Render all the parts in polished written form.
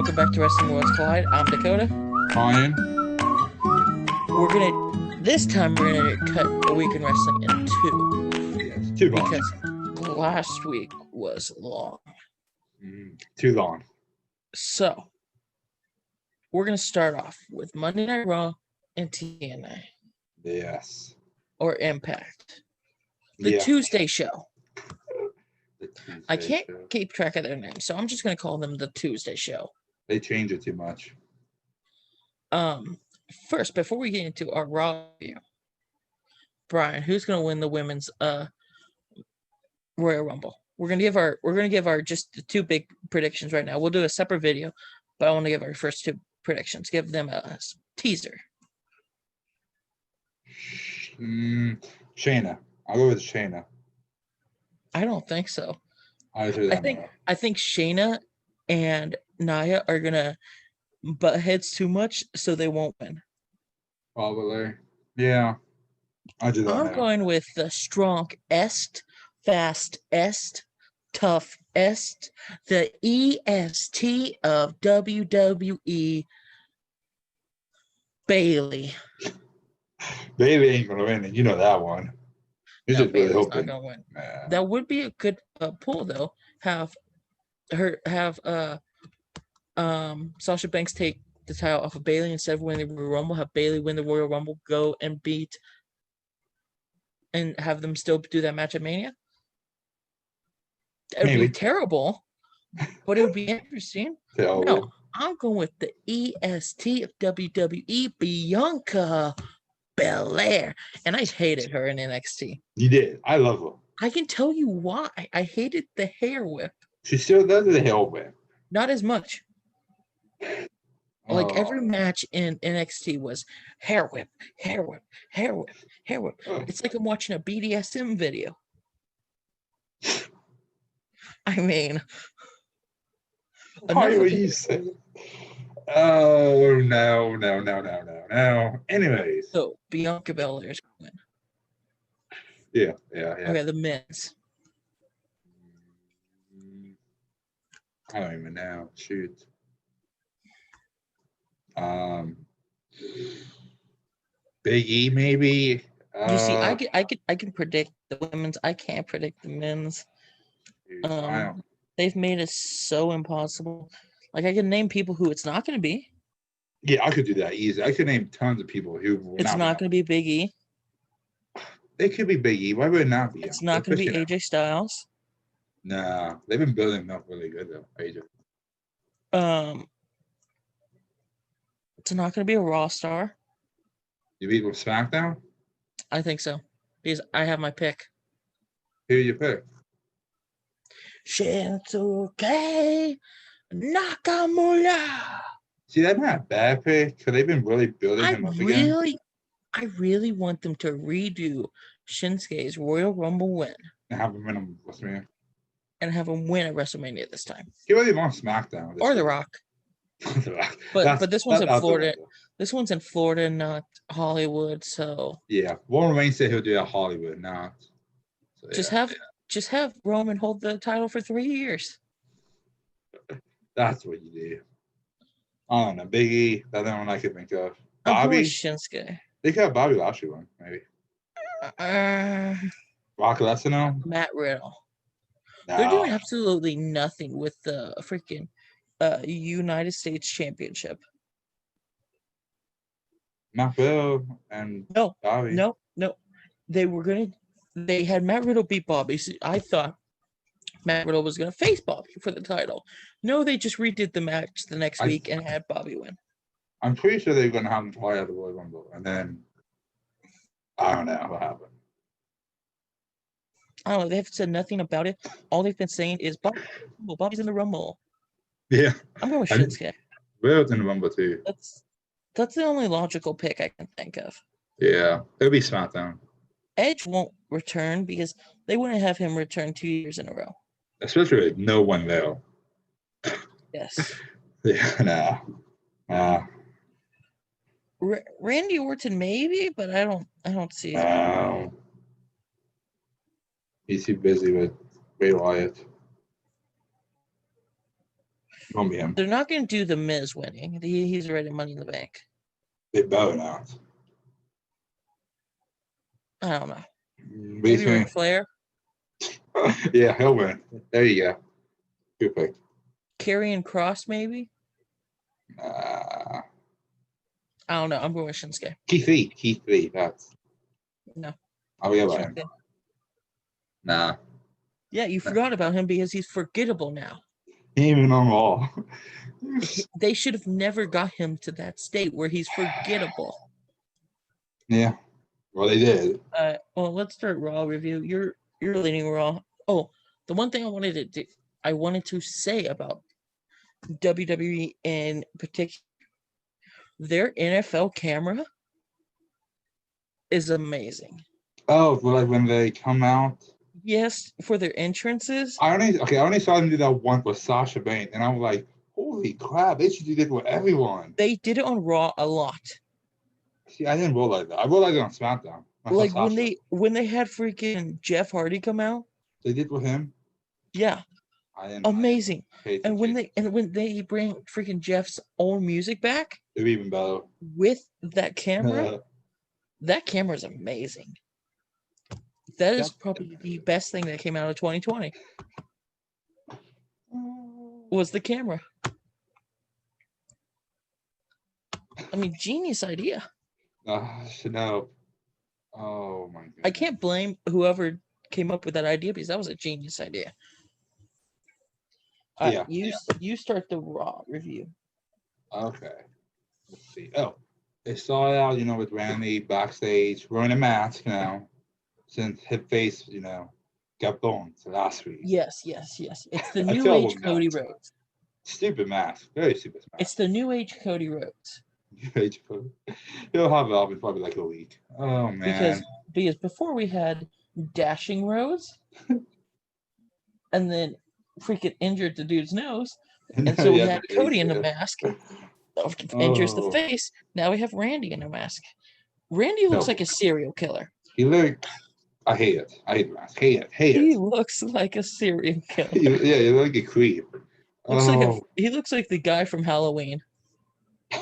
Welcome back to Wrestling Worlds Collide. I'm Dakota. Ryan. This time we're gonna cut a week in wrestling in two. Yes, too long. Because last week was long. Too long. So we're gonna start off with Monday Night Raw and TNA. Yes. Or Impact. The Tuesday show. I can't keep track of their names, so I'm just gonna call them the Tuesday show. They change it too much. First, before we get into our Raw review, Brian, who's gonna win the women's Royal Rumble? We're gonna give our just the two big predictions right now. We'll do a separate video, but I want to give our first two predictions. Give them a teaser. Shayna. I'll go with Shayna. I don't think so. I think Shayna and Nia are gonna butt heads too much, so they won't win. Probably. Yeah. I do that. I'm going with the strong est, fast est, tough est, the EST of WWE, Bayley. Bayley ain't gonna win, and you know that one. He's no, Bayley's really not gonna win. Nah. That would be a good pull though. Have Sasha Banks take the title off of Bayley instead of winning the Royal Rumble. Have Bayley win the Royal Rumble, go and beat, and have them still do that match at Mania. It would be terrible, but it would be interesting. No, I'm going with the EST of WWE, Bianca Belair, and I hated her in NXT. You did. I love her. I can tell you why. I hated the hair whip. She still does the hair whip. Not as much. Like every match in NXT was hair whip, hair whip, hair whip, hair whip. It's like I'm watching a BDSM video. I mean, what you say? Oh no. Anyways, so Bianca Belair's going. Yeah. Okay, the men's. I don't even know. Shoot. Big E maybe. You see, I can predict the women's. I can't predict the men's. They've made it so impossible. Like I can name people who it's not going to be. Yeah, I could do that easy. I could name tons of people who. It's not going to be Big E. It could be Big E. Why would it not be? It's not going to be AJ Styles. Nah, they've been building them up really good though. AJ. It's not going to be a Raw star. You beat with SmackDown? I think so. Because I have my pick. Who you pick? Shinsuke Nakamura. See, that's not a bad pick because they've been really building him up again. I really want them to redo Shinsuke's Royal Rumble win. And have him win at WrestleMania. And have him win at WrestleMania this time. He really wants SmackDown. Or The Rock. But this one's in Florida. This one's in Florida, not Hollywood. So yeah, Roman Reigns said he'll do it at Hollywood, not. So, just have Roman hold the title for 3 years. That's what you do. I don't know. Big E, that's the one I could think of. Bobby Shinsuke. They could have Bobby Lashley one, maybe. Brock Lesnar. Matt Riddle. No. They're doing absolutely nothing with the freaking United States Championship. Matt Riddle and Bobby. No. They had Matt Riddle beat Bobby. So I thought Matt Riddle was gonna face Bobby for the title. No, they just redid the match the next week and had Bobby win. I'm pretty sure they're gonna have him fly out of the Royal Rumble, and then I don't know what happened. I don't know. They've said nothing about it. All they've been saying is Bobby's in the Rumble. Yeah, I'm going with Shinsuke. Riddle's in the Rumble too. That's the only logical pick I can think of. Yeah, it'll be SmackDown. Edge won't return because they wouldn't have him return 2 years in a row. Especially with no one there. Yes. Yeah, no. Randy Orton maybe, but I don't see it. He's too busy with Bray Wyatt. Won't be him. They're not going to do the Miz winning. He's already Money in the Bank. They better not. I don't know. Maybe Ric Flair. Yeah, he'll win. There you go. Good pick. Karrion Kross, maybe. I don't know. I'm going with Shinsuke. Keith Lee. That's no. Oh yeah, about him. Nah. Yeah, you forgot about him because he's forgettable now. He ain't even on Raw. They should have never got him to that state where he's forgettable. Yeah. Well, they did. Well, let's start Raw review. You're leading Raw. Oh, the one thing I wanted to say about WWE in particular, their NFL camera is amazing. Oh, like when they come out. Yes, for their entrances. I only saw them do that once with Sasha Banks, and I was like, "Holy crap! They should do this with everyone." They did it on Raw a lot. See, I didn't realize that. I realized it on SmackDown. Like when they had freaking Jeff Hardy come out. They did with him. Yeah. Amazing. And when they bring freaking Jeff's own music back, it'd be even better with that camera. That camera is amazing. That is probably the best thing that came out of 2020. Was the camera. I mean, genius idea. No. Oh my god. I can't blame whoever came up with that idea because that was a genius idea. Yeah. You start the Raw review. Okay. Let's see. Oh, they saw it out, with Randy backstage wearing a mask now, since his face, got boned last week. Yes. It's the new age Cody Rhodes. Stupid mask. Very stupid mask. It's the new age Cody Rhodes. New age Cody. He'll have it up in probably like a week. Oh man. Because before we had Dashing Rhodes, and then freaking injured the dude's nose, and so we had Cody in the mask. Injures the face. Now we have Randy in a mask. Randy looks like a serial killer. I hate it. I hate the mask. Hate it. He looks like a serial killer. You look like a creep. He looks like the guy from Halloween.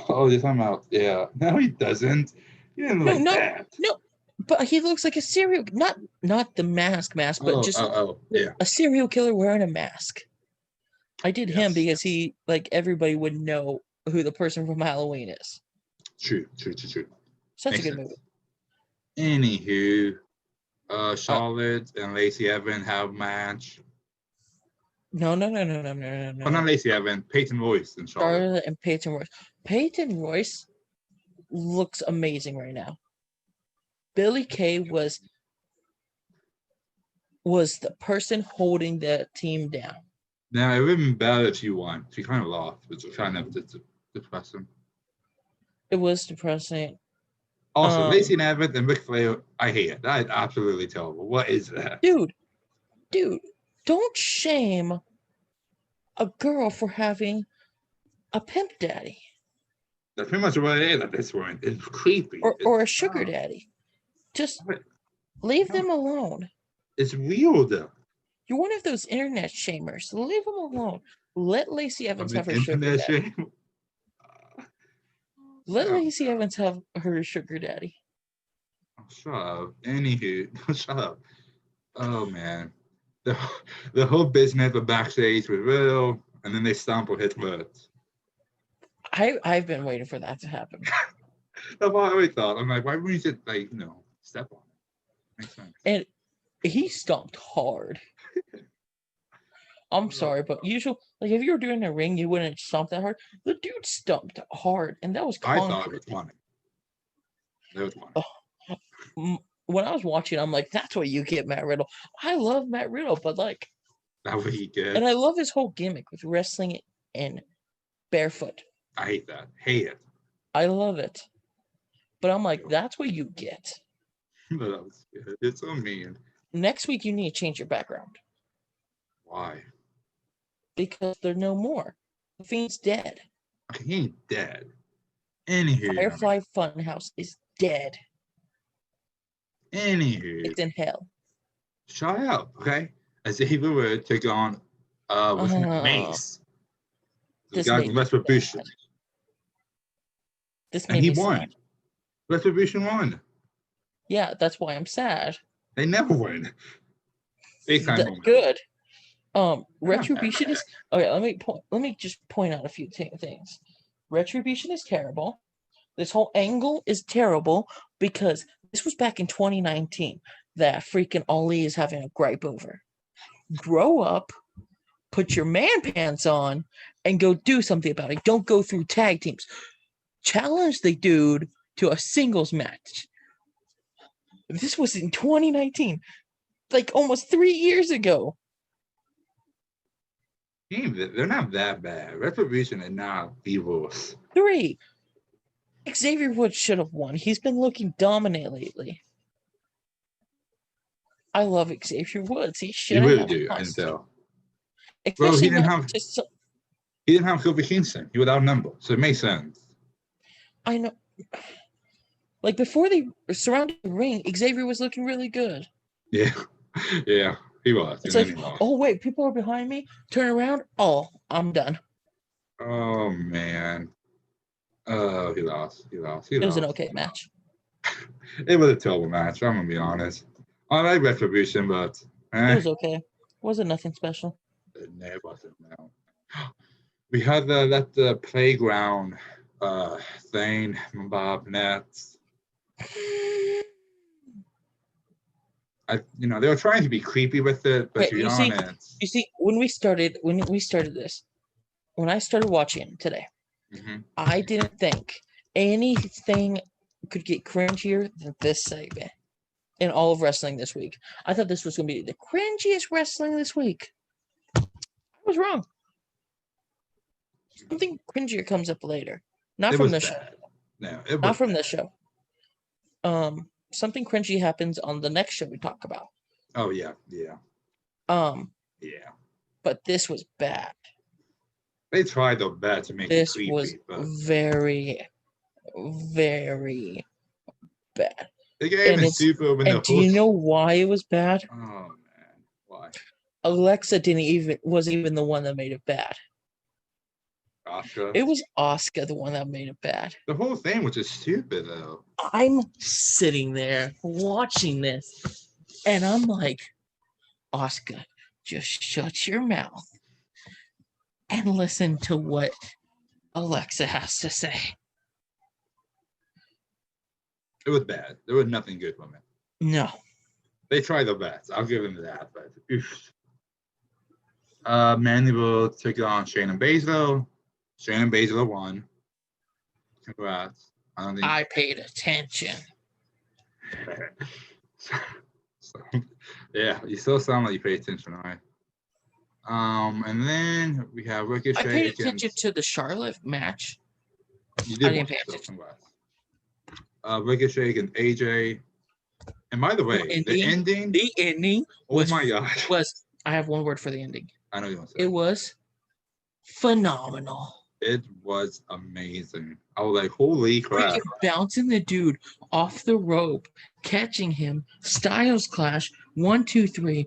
Oh, you're talking about, yeah. No, he doesn't. He didn't look like that. No, but he looks like a serial, not the mask, but just a serial killer wearing a mask. I did him because he, everybody would know who the person from Halloween is. True. Such a good movie. Anywho, Charlotte and Lacey Evans have a match. No. Oh, not Lacey Evans. Peyton Royce and Charlotte. And Peyton Royce. Peyton Royce looks amazing right now. Billie Kay was the person holding the team down. Now, it would have been better if she won. She kind of lost, which was kind of depressing. It was depressing. Also, Lacey Evans and Ric Flair, I hate it. That is absolutely terrible. What is that? Dude, don't shame a girl for having a pimp daddy. That's pretty much what it is at this point. It's creepy. Or a sugar daddy. Just leave them alone. It's real, though. You're one of those internet shamers. Leave them alone. Let Lacey Evans have her sugar daddy. Let Lacey Evans have her sugar daddy. Oh, shut up. Anywho, shut up. Oh, man. The whole business of backstage was real, and then they stomp on his words. I've been waiting for that to happen. That's what I always thought. I'm like, why wouldn't you just, step on it? Makes sense. And he stomped hard. I'm sorry, but usually, if you were doing a ring, you wouldn't stomp that hard. The dude stomped hard, and that was I thought it was funny. When I was watching, I'm like, that's what you get, Matt Riddle. I love Matt Riddle, but that's what he did. And I love his whole gimmick with wrestling in barefoot. I hate that. Hate it. I love it. But I'm like, that's what you get. It's so mean. Next week, you need to change your background. Why? Because they're no more. The Fiend's dead. Okay, he ain't dead. Anywho. Firefly Funhouse is dead. Anywho. It's in hell. Shut up, okay? As if we were to go on Mace. The guy from Retribution. This and made he me won. sad. Retribution won. Yeah, that's why I'm sad. They never win. Big time moment. Good. Retribution is okay. Let me just point out a few things. Retribution is terrible. This whole angle is terrible because this was back in 2019 that freaking Ali is having a gripe over. Grow up, put your man pants on, and go do something about it. Don't go through tag teams. Challenge the dude to a singles match. This was in 2019, like almost 3 years ago. They're not that bad. Retribution is not evils. 3. Xavier Woods should have won. He's been looking dominant lately. I love Xavier Woods. He should have. You really do, I can tell. Well, he didn't have Kofi Kingston. He was outnumbered, so it makes sense. I know. Like before they surrounded the ring, Xavier was looking really good. Yeah, yeah, he was. It's like, oh wait, people are behind me. Turn around. Oh, I'm done. Oh man. Oh, he lost. It was an okay match. It was a terrible match. I'm gonna be honest. I like Retribution, but it was okay. It wasn't nothing special. It wasn't. No. We had that playground thing, Bob Nets. They were trying to be creepy with it, but to be honest, you see, when I started watching today, I didn't think anything could get cringier than this segment in all of wrestling this week. I thought this was going to be the cringiest wrestling this week. I was wrong. Something cringier comes up later, not from this show. No, not from this show. Something cringy happens on the next show we talk about. Oh yeah. Yeah. But this was bad. They tried their best to make it creepy. This was very, very bad. They gave me super. And do you know why it was bad? Oh man, why? Alexa wasn't even the one that made it bad. Asuka. It was Asuka the one that made it bad. The whole thing was just stupid though. I'm sitting there watching this, and I'm like, Asuka, just shut your mouth and listen to what Alexa has to say. It was bad. There was nothing good from it. No. They tried their best. I'll give them that. But Manuel took on Shayna Baszler. Shayna Baszler won. Congrats. I paid attention. Yeah, you still sound like you paid attention, all right? And then we have Ricochet. I paid attention to the Charlotte match. You did. I didn't pay attention. Congrats. Ricochet and AJ. And by the way, the ending. Oh my gosh. I have one word for the ending. I know you want to say. It was phenomenal. It was amazing. I was like, holy crap. Freaking bouncing the dude off the rope, catching him, Styles Clash, 1, 2, 3.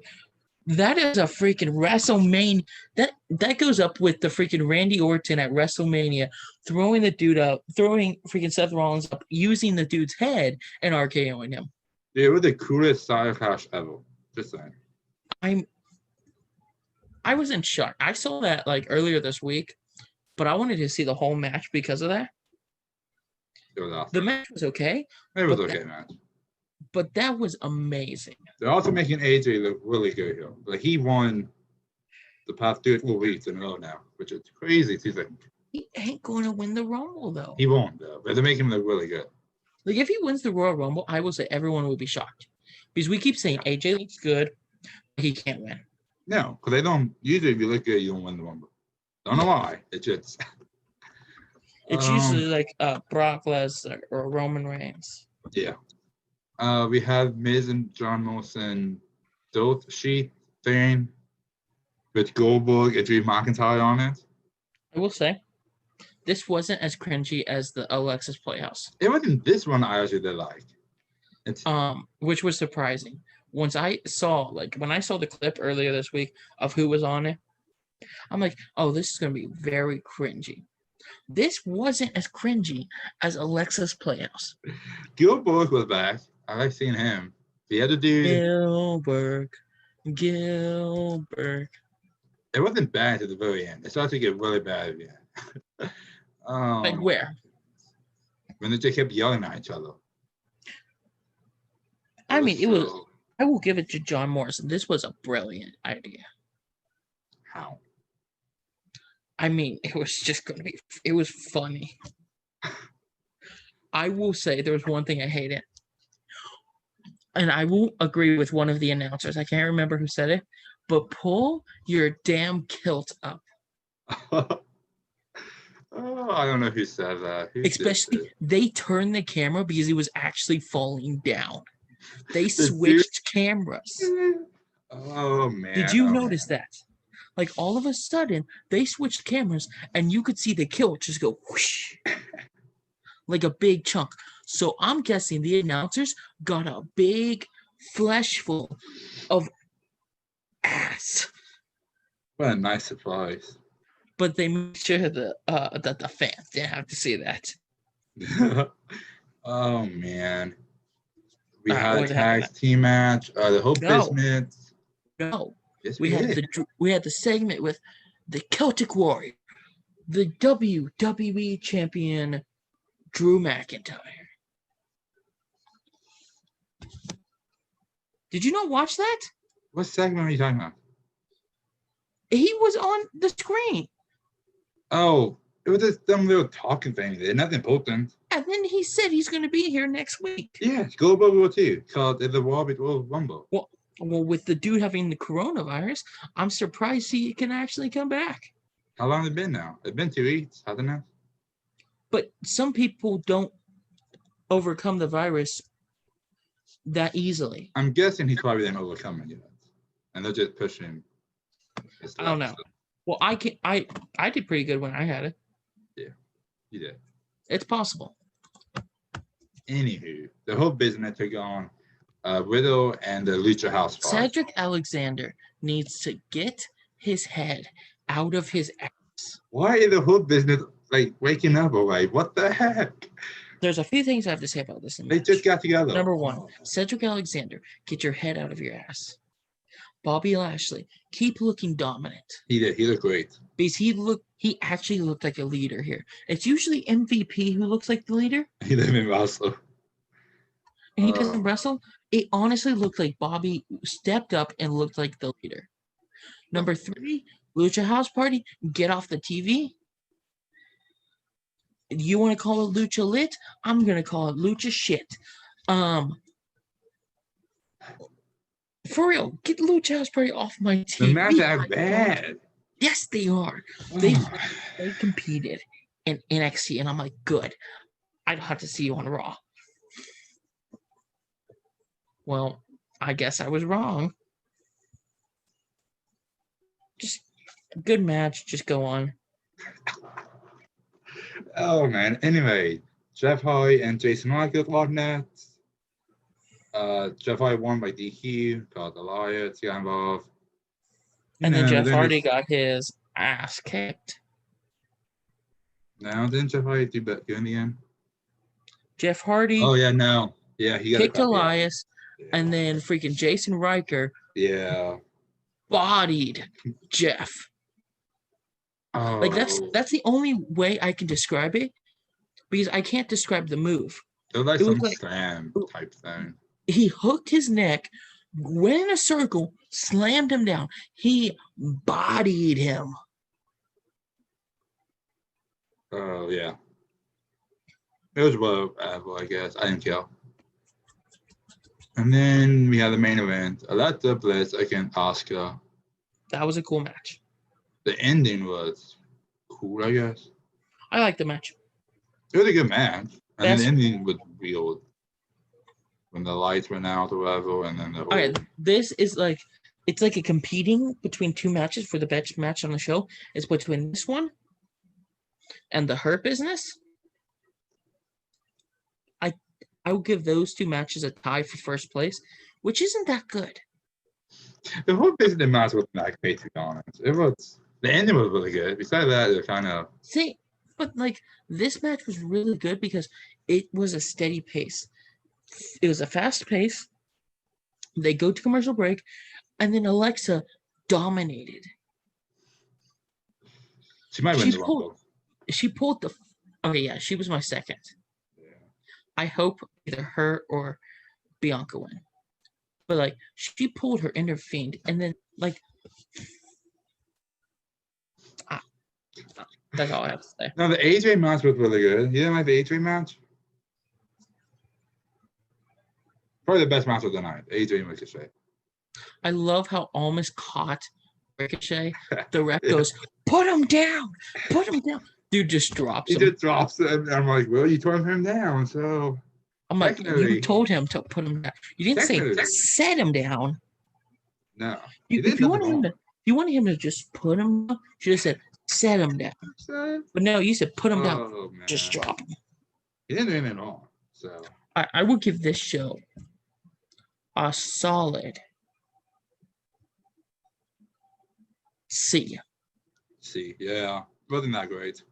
That is a freaking WrestleMania. That goes up with the freaking Randy Orton at WrestleMania, throwing the dude up, throwing freaking Seth Rollins up, using the dude's head and RKOing him. Yeah, it was the coolest Styles Clash ever. Just saying. I was in shock. I saw that like earlier this week, but I wanted to see the whole match because of that. It was awesome. The match was okay. It was okay, match. But that was amazing. They're also making AJ look really good here. Like he won the past 2 weeks in a row now, which is crazy to think. He ain't going to win the Rumble though. He won't though, but they're making him look really good. Like if he wins the Royal Rumble, I will say everyone will be shocked because we keep saying AJ looks good, but he can't win. No, because they don't. Usually, if you look good, you don't win the Rumble. Don't know why. It's just. It's usually like Brock Lesnar or Roman Reigns. Yeah. We have Miz and John Morrison dirt sheet thing with Goldberg and Drew McIntyre on it. I will say, this wasn't as cringy as the Alexa's Playhouse. It wasn't this one I actually did like. Which was surprising. When I saw the clip earlier this week of who was on it, I'm like, oh, this is gonna be very cringy. This wasn't as cringy as Alexa's Playhouse. Gilbert was back. I like seeing him. The other dude. Gilbert. It wasn't bad at the very end. It started to get really bad again. Like where? When they just kept yelling at each other. I mean, it was. I will give it to John Morrison. This was a brilliant idea. How? I mean, it was just going to be. It was funny. I will say there was one thing I hated. And I will agree with one of the announcers. I can't remember who said it, but pull your damn kilt up. Oh, I don't know who said that. Especially, they turned the camera because he was actually falling down. They switched cameras. Oh, man. Did you notice that? Like, all of a sudden, they switched cameras, and you could see the kilt just go whoosh, like a big chunk. So I'm guessing the announcers got a big fleshful of ass. What a nice surprise. But they made sure that the fans didn't have to see that. Oh, man. We had a tag team match. The Hope Business. No. Yes, we had the segment with the Celtic Warrior, the WWE champion Drew McIntyre. Did you not watch that? What segment are you talking about? He was on the screen. Oh, it was just some little talking thing. There's nothing important. And then he said he's going to be here next week. Yeah, Global War 2 called the Royal Rumble. Well, with the dude having the coronavirus, I'm surprised he can actually come back. How long has it been now? It's been 2 weeks, hasn't it? But some people don't overcome the virus that easily. I'm guessing he's probably didn't overcome it yet. And they're just pushing him. I don't know. Well, I did pretty good when I had it. Yeah, you did. It's possible. Anywho, the whole business took on Riddle and the Lucha House Party. Cedric Alexander needs to get his head out of his ass. Why is the whole business like waking up already? What the heck? There's a few things I have to say about this. They just got together. Number one, Cedric Alexander, get your head out of your ass. Bobby Lashley, keep looking dominant. He did. He looked great. Because he actually looked like a leader here. It's usually MVP who looks like the leader. He didn't wrestle. And he doesn't wrestle. It honestly looked like Bobby stepped up and looked like the leader. Number three, Lucha House Party, get off the TV. You want to call it Lucha Lit? I'm going to call it Lucha Shit. For real, get Lucha House Party off my TV. The matches are bad. Yes, they are. They competed in NXT, and I'm like, good. I don't have to see you on Raw. Well, I guess I was wrong. Just a good match. Just go on. Oh, man. Anyway, Jeff Hardy and Jason Michaels won that. Jeff Hardy won by DQ, got Elias got involved. And then Jeff Hardy got his ass kicked. No, didn't Jeff Hardy do good in the end? Jeff Hardy. Oh, yeah, no. Yeah, he got kicked Elias, and then freaking Jason Riker. Yeah. Bodied Jeff. Oh. Like that's the only way I can describe it, because I can't describe the move. It was like some slam type thing. He hooked his neck, went in a circle, slammed him down. He bodied him. Oh, yeah. It was well, I guess. I didn't kill. And then we had the main event. Alexa Bliss against Asuka. That was a cool match. The ending was cool, I guess. I liked the match. It was a good match. And the ending was weird. When the lights went out or whatever, and then the whole... Okay, this is like, it's like a competing between two matches for the best match on the show. It's between this one and the Hurt Business. I will give those two matches a tie for first place, which isn't that good. The whole Business match was not great, to be honest. It was... The ending was really good. Besides that, they're kind of See, but like this match was really good because it was a steady pace. It was a fast pace. They go to commercial break, and then Alexa dominated. She might win the Rumble. She pulled the. Okay, yeah, she was my second. Yeah. I hope either her or Bianca win. But like, she pulled her inner fiend, and then like, that's all I have to say. No, the AJ match was really good. You didn't like the AJ match? Probably the best match of the night. AJ and Ricochet. I love how Almas caught Ricochet. The ref goes, "Put him down! Put him down!" Dude just drops him. He just drops him. I'm like, well, you tore him down, so. I'm like, you told him to put him down. You didn't say set him down. No. If you wanted him to just put him down, you should have said set him down. But no, you said put him down. Man. Just drop him. He didn't do anything at all. So I will give this show a solid C. C, yeah. Wasn't that great.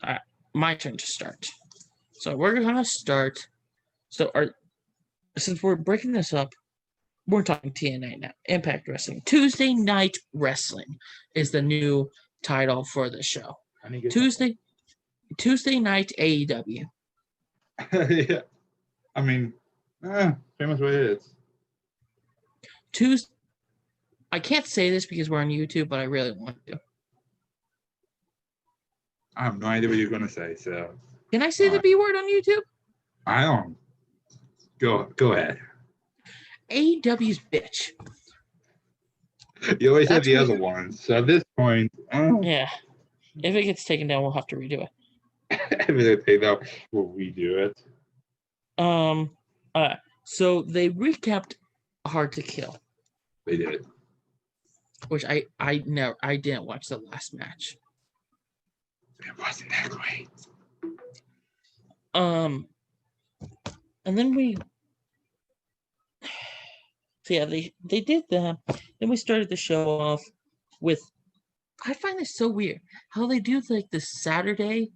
All right, my turn to start. So we're gonna start. So since we're breaking this up, we're talking TNA now. Impact Wrestling. Tuesday Night Wrestling is the new title for the show. Tuesday Night AEW. Yeah. I mean, pretty much what it is. I can't say this because we're on YouTube, but I really want to. I have no idea what you're gonna say. So. Can I say the B word on YouTube? I don't. Go ahead. AEW's bitch. You always said the other ones. So at this point, yeah. If it gets taken down, we'll have to redo it. If it gets taken down, we'll redo it. So they recapped Hard to Kill. They did. Which I didn't watch the last match. It wasn't that great. And then they did that. Then we started the show off with, I find this so weird how they do like the Saturday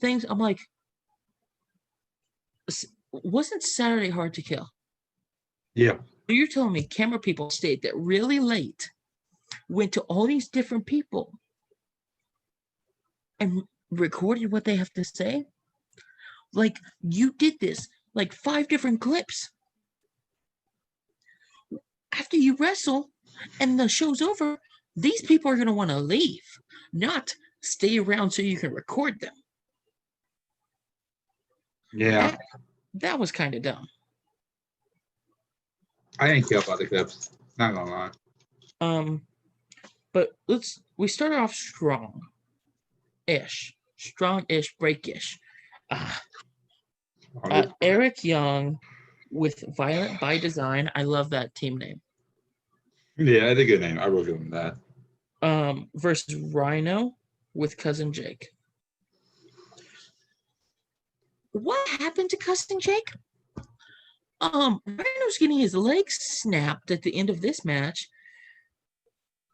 things. I'm like, wasn't Saturday Hard to Kill? Yeah. So you're telling me camera people stayed there really late, went to all these different people, and recorded what they have to say? Like, you did this, like 5 different clips. After you wrestle and the show's over, these people are going to want to leave, not stay around so you can record them. Yeah. That was kind of dumb. I didn't care about the clips. Not gonna lie. But we start off strong-ish, break-ish. Eric Young with Violent by Design. I love that team name. Yeah, that's a good name. I will give him that. Versus Rhino with Cousin Jake. What happened to Cousin Jake? Rhino's getting his legs snapped at the end of this match,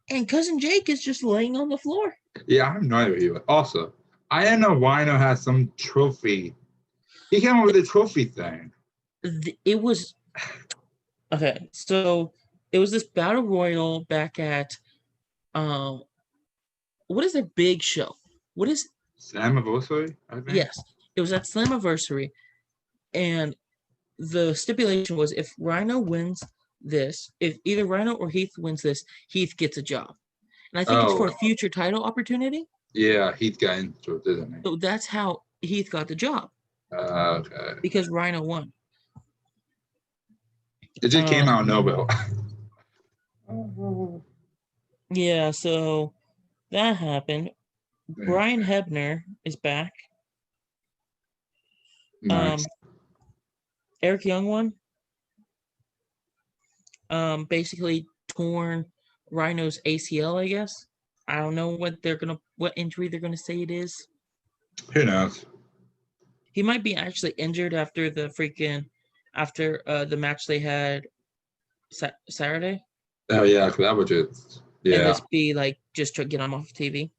and Cousin Jake is just laying on the floor. Yeah, I have no idea what he was. Also, I didn't know Rhino has some trophy. He came up with a trophy thing. It was okay. So it was this battle royal back at what is a big show? What is Slammiversary? I think. Yes, it was at Slammiversary, and the stipulation was if Rhino wins this, if either Rhino or Heath wins this, Heath gets a job, and I think it's for a future title opportunity. Yeah, Heath got into it, didn't he? So that's how Heath got the job. Okay. Because Rhino won. It just came out of nowhere. Yeah, so that happened. Brian Hebner is back. Nice. Eric Young won. Basically torn Rhino's ACL, I guess. I don't know what injury they're gonna say it is. Who knows? He might be actually injured after the match they had Saturday. Oh yeah, because that was just And Yeah, this be like just to get him off TV.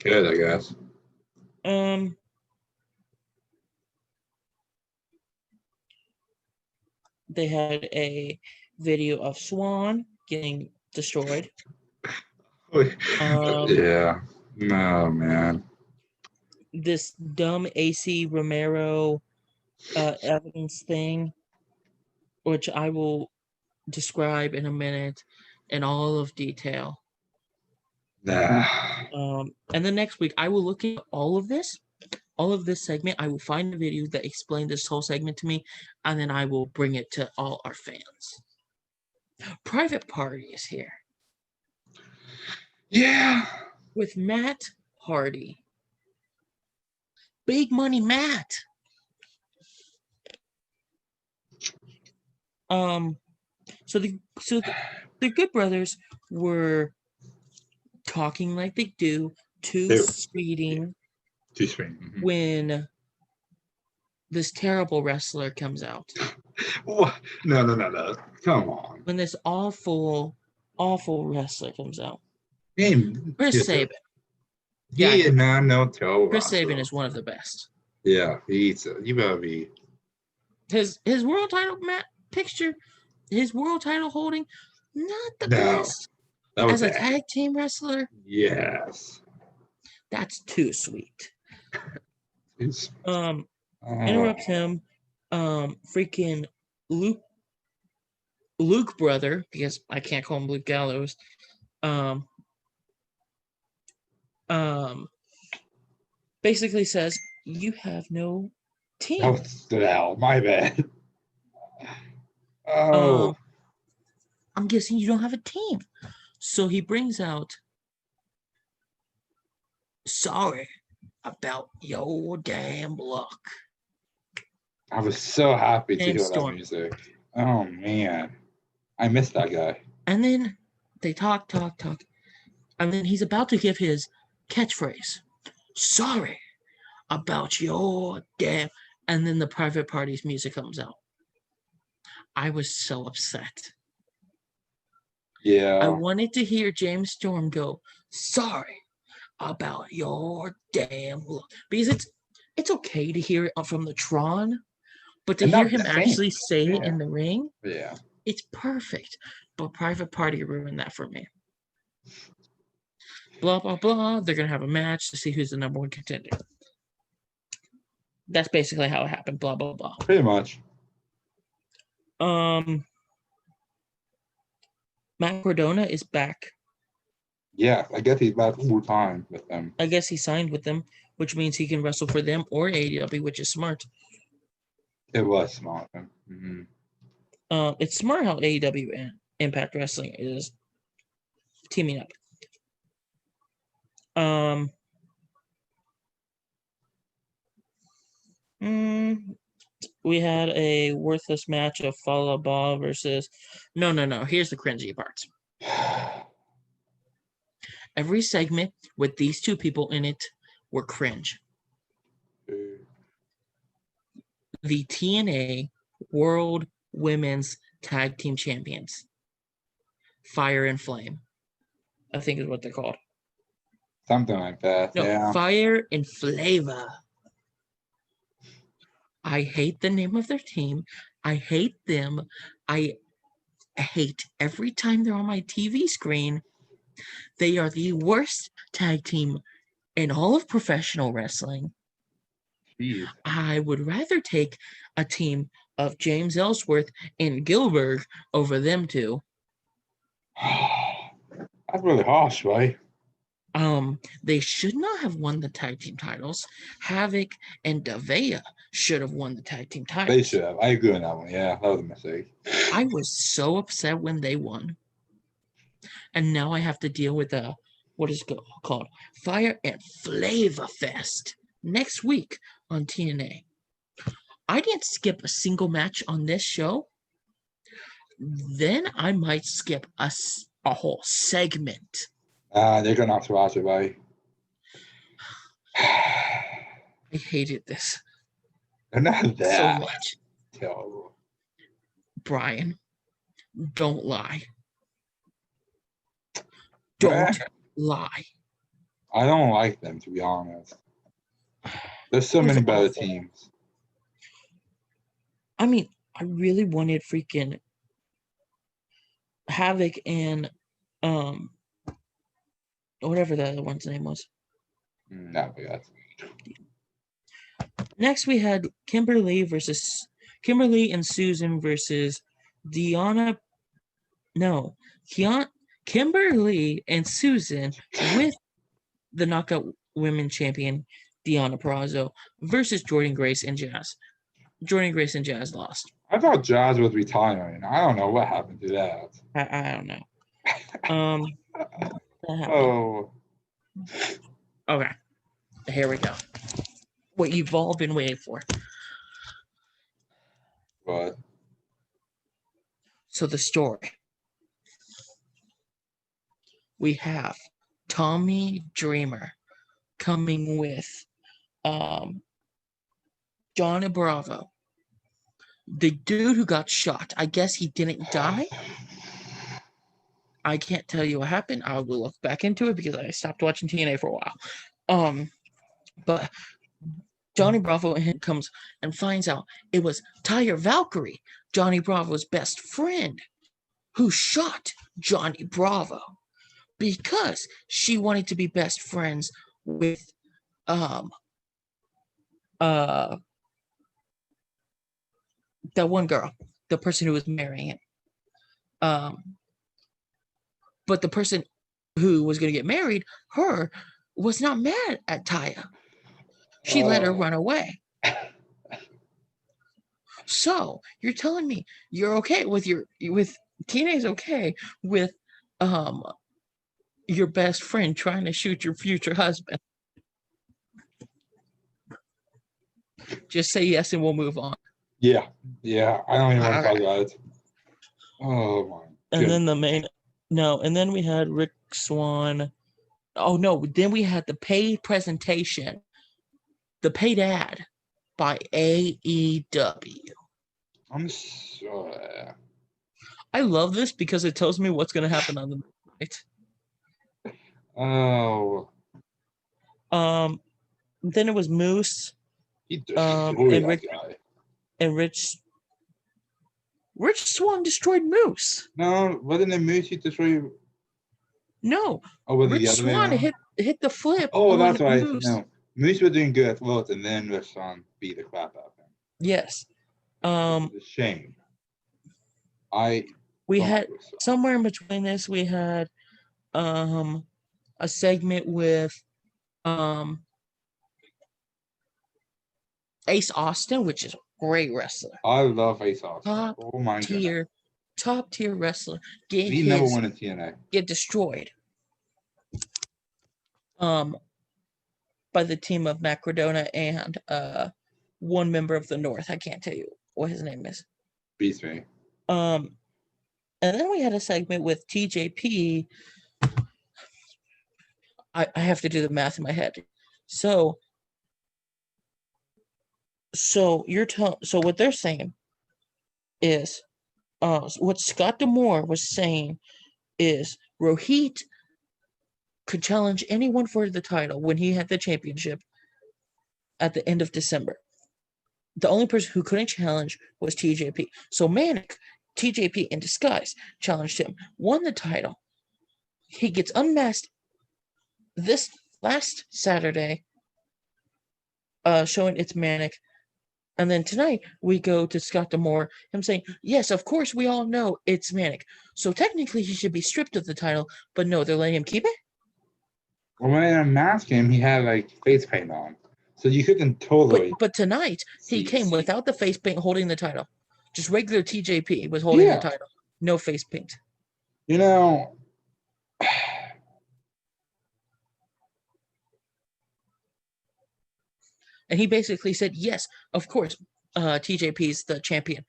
good, I guess. They had a video of Swan getting destroyed. Yeah. No, man. This dumb AC Romero evidence thing, which I will describe in a minute in all of detail. Nah. And then next week I will look at all of this segment. I will find a video that explains this whole segment to me, and then I will bring it to all our fans. Private Party is here. Yeah. With Matt Hardy. Big Money Matt. So the Good Brothers were talking like they do to Sweeting. Too sweet. Mm-hmm. When this terrible wrestler comes out. What? No. Come on. When this awful wrestler comes out. Chris Sabin. He is not no terrible Chris wrestler. Sabin is one of the best. Yeah, you better be. His world title picture, his world title holding, not the best. As a tag team wrestler, yes, that's too sweet. Interrupts him. Freaking Luke brother, because I can't call him Luke Gallows. Basically says you have no team. Oh, my bad. I'm guessing you don't have a team. So he brings out, sorry about your damn luck. I was so happy to hear that music. Oh, man. I missed that guy. And then they talk. And then he's about to give his catchphrase. Sorry about your damn. And then the Private Party's music comes out. I was so upset. Yeah. I wanted to hear James Storm go, sorry about your damn luck. Because it's okay to hear it from the Tron, but to hear him actually say it in the ring, it's perfect. But Private Party ruined that for me. Blah, blah, blah. They're going to have a match to see who's the number one contender. That's basically how it happened. Blah, blah, blah. Pretty much. Matt Cardona is back. Yeah, I guess he's back full time with them. I guess he signed with them, which means he can wrestle for them or AEW, which is smart. It was smart. Mm-hmm. It's smart how AEW and Impact Wrestling is teaming up. We had a worthless match of Fallah Bahh versus... No. Here's the cringy parts. Every segment with these two people in it were cringe. The TNA World Women's Tag Team Champions. Fire and Flame, I think is what they're called. Something like that. No, yeah. Fire and Flavor. I hate the name of their team. I hate them. I hate every time they're on my TV screen. They are the worst tag team in all of professional wrestling. Jeez. I would rather take a team of James Ellsworth and Gilbert over them two. That's really harsh, right? They should not have won the tag team titles. Havoc and Davea should have won the tag team titles. They should have. I agree on that one. Yeah, that was a mistake. I was so upset when they won. And now I have to deal with what is called Fire and Flavor Fest next week on TNA. I didn't skip a single match on this show. Then I might skip a whole segment. They're going to have to watch it, buddy. I hated this. Not that. So much. Terrible. Brian, don't lie. Don't lie. I don't like them, to be honest. There's so It was many better awful. teams. I mean, I really wanted freaking Havoc and whatever the other one's name was. No, yeah. Next, we had Kimberly and Susan versus Deanna. No, Kimberly and Susan with the Knockout Women Champion Deanna Purrazzo versus Jordynne Grace and Jazz. Jordynne Grace and Jazz lost. I thought Jazz was retiring. I don't know what happened to that. I don't know. That happened. Oh. Okay. Here we go. What you've all been waiting for. What? So the story. We have Tommy Dreamer coming with Johnny Bravo. The dude who got shot. I guess he didn't die. I can't tell you what happened. I will look back into it because I stopped watching TNA for a while. But Johnny Bravo comes and finds out it was Taya Valkyrie, Johnny Bravo's best friend, who shot Johnny Bravo because she wanted to be best friends with that one girl, the person who was marrying him. But the person who was going to get married, her, was not mad at Taya. She let her run away. So you're telling me you're okay with TNA's okay with your best friend trying to shoot your future husband? Just say yes and we'll move on. Yeah. I don't even want to talk about it. Oh my. And then and then we had Rick Swan. Oh no, then we had the paid presentation, the paid ad by AEW. I'm sorry. I love this because it tells me what's going to happen on the night. Oh. Then it was Moose. He destroyed that guy. And Rich Swann destroyed Moose. No, wasn't it Moose he destroyed? No. Oh, was Rich Swann hit the flip. Oh, that's right. Moose. No, Moose was doing good at first, and then Rich Swann beat the crap out of him. Yes. It's a shame. We had somewhere in between this. We had a segment with Ace Austin, which is a great wrestler. I love Ace Austin. Oh my god. Top tier wrestler. He never won a TNA. Get destroyed. By the team of Matt Cardona and one member of the North. I can't tell you what his name is. Beats me. And then we had a segment with TJP. I have to do the math in my head. So what they're saying is, what Scott D'Amore was saying is Rohit could challenge anyone for the title when he had the championship at the end of December. The only person who couldn't challenge was TJP. So Manic, TJP in disguise, challenged him, won the title. He gets unmasked this last Saturday, showing it's Manic. And then tonight we go to Scott D'Amore, him saying, yes, of course, we all know it's Manic. So technically he should be stripped of the title, but no, they're letting him keep it? Well, when I unmasked him, he had like face paint on. So you couldn't totally. But tonight he came without the face paint holding the title. Just regular TJP was holding the title. No face paint. You know. And he basically said, yes, of course, TJP's the champion.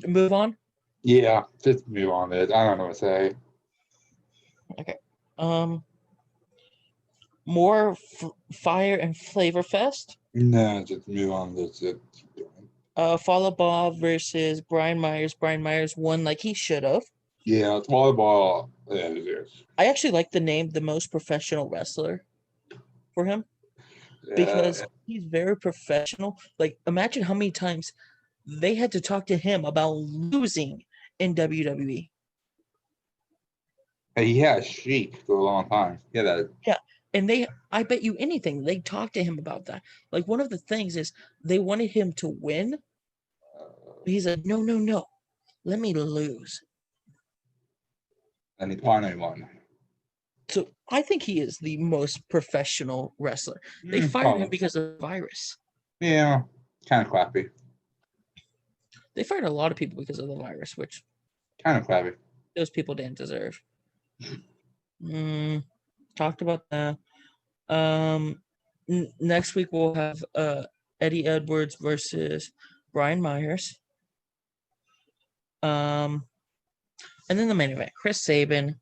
Move on? Yeah, just move on it. I don't know what to say. Okay. More Fire and Flavor Fest? No, just move on. That's it. Fallah versus Brian Myers. Brian Myers won like he should have. Yeah, it's volleyball. Yeah, it is. I actually like the name the most professional wrestler for him because he's very professional. Like, imagine how many times they had to talk to him about losing in WWE. He had a streak for a long time. Yeah, and I bet you anything, they talked to him about that. Like, one of the things is they wanted him to win. He's like, no, let me lose. And he finally won. So I think he is the most professional wrestler. They fired him because of the virus. Yeah, kind of crappy. They fired a lot of people because of the virus, which kind of crappy. Those people didn't deserve. Talked about that. Next week we'll have Eddie Edwards versus Brian Myers. And then the main event, Chris Sabin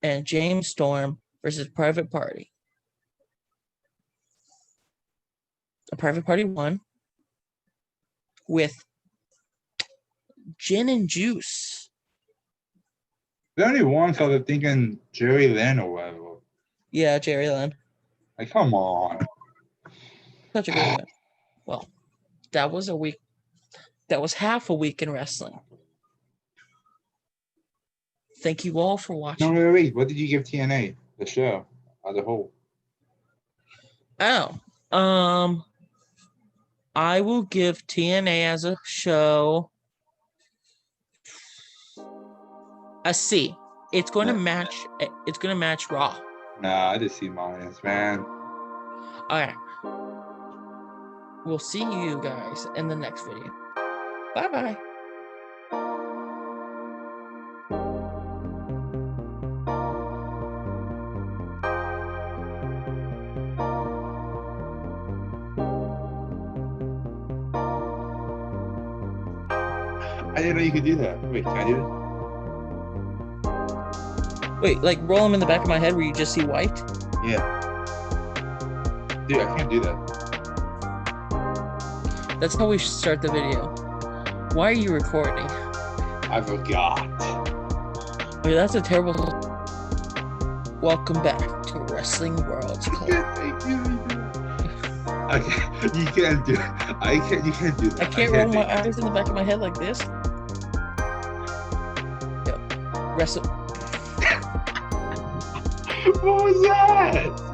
and James Storm versus Private Party. A Private Party won with gin and juice. They only won, so they're thinking Jerry Lynn or whatever. Yeah, Jerry Lynn. Like, come on. Such a good event. Well, that was a week. That was half a week in wrestling. Thank you all for watching. No, wait. What did you give TNA, the show, as a whole? I will give TNA as a show a C. It's going to match. It's going to match Raw. Nah, I just see minus, man. All right. We'll see you guys in the next video. Bye-bye. I didn't know you could do that. Wait, can I do it? Wait, like roll them in the back of my head where you just see white? Yeah. Dude, I can't do that. That's how we should start the video. Why are you recording? I forgot. Wait, that's a terrible... Welcome back to Wrestling Worlds Club. You can't do it. You can't do that. I can't roll my eyes in the back of my head like this. Yep. Wrestle. What was that?